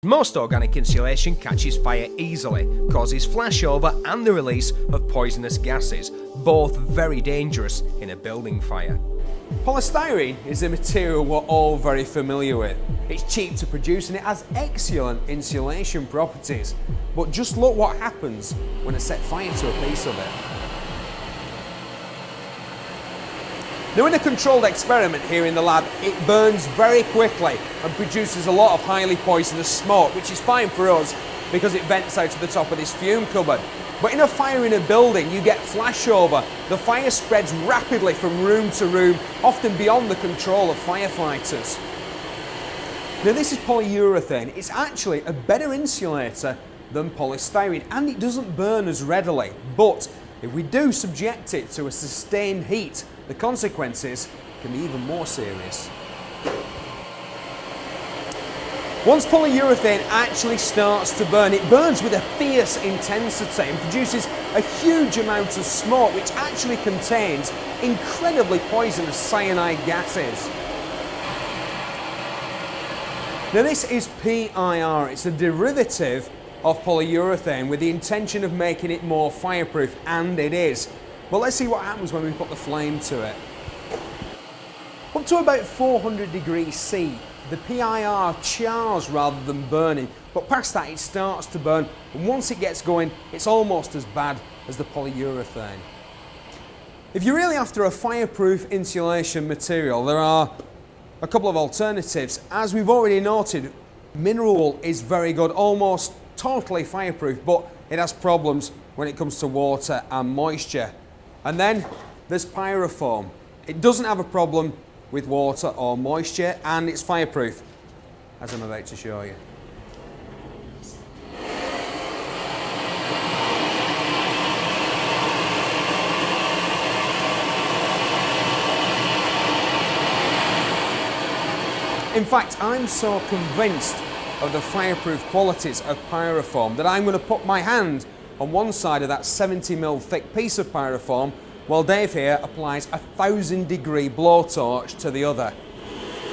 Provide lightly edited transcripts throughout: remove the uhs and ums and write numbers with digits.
Most organic insulation catches fire easily, causes flashover and the release of poisonous gases, both very dangerous in a building fire. Polystyrene is a material we're all very familiar with. It's cheap to produce and it has excellent insulation properties. But just look what happens when I set fire to a piece of it. Now, in a controlled experiment here in the lab, it burns very quickly and produces a lot of highly poisonous smoke, which is fine for us because it vents out to the top of this fume cupboard. But in a fire in a building, you get flashover. The fire spreads rapidly from room to room, often beyond the control of firefighters. Now, this is polyurethane. It's actually a better insulator than polystyrene, and it doesn't burn as readily. But if we do subject it to a sustained heat, the consequences can be even more serious. Once polyurethane actually starts to burn, it burns with a fierce intensity and produces a huge amount of smoke, which actually contains incredibly poisonous cyanide gases. Now, this is PIR. It's a derivative of polyurethane with the intention of making it more fireproof, and it is. But let's see what happens when we put the flame to it. Up to about 400 degrees C, the PIR chars rather than burning, but past that it starts to burn, and once it gets going, it's almost as bad as the polyurethane. If you're really after a fireproof insulation material, there are a couple of alternatives. As we've already noted, mineral wool is very good, almost totally fireproof, but it has problems when it comes to water and moisture. And then there's Pyrofoam. It doesn't have a problem with water or moisture, and it's fireproof, as I'm about to show you. In fact, I'm so convinced of the fireproof qualities of Pyrofoam that I'm going to put my hand on one side of that 70mm thick piece of Pyrofoam, while Dave here applies a 1000-degree blowtorch to the other.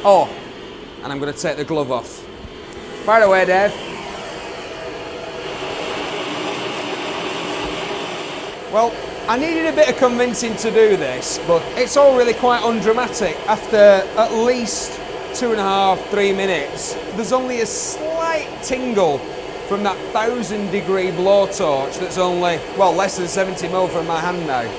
Oh, and I'm going to take the glove off. Fire away, Dave. Well, I needed a bit of convincing to do this, but it's all really quite undramatic. After at least 2.5–3 minutes, there's only a slight tingle from that 1000-degree blowtorch that's only, well, less than 70mm from my hand now.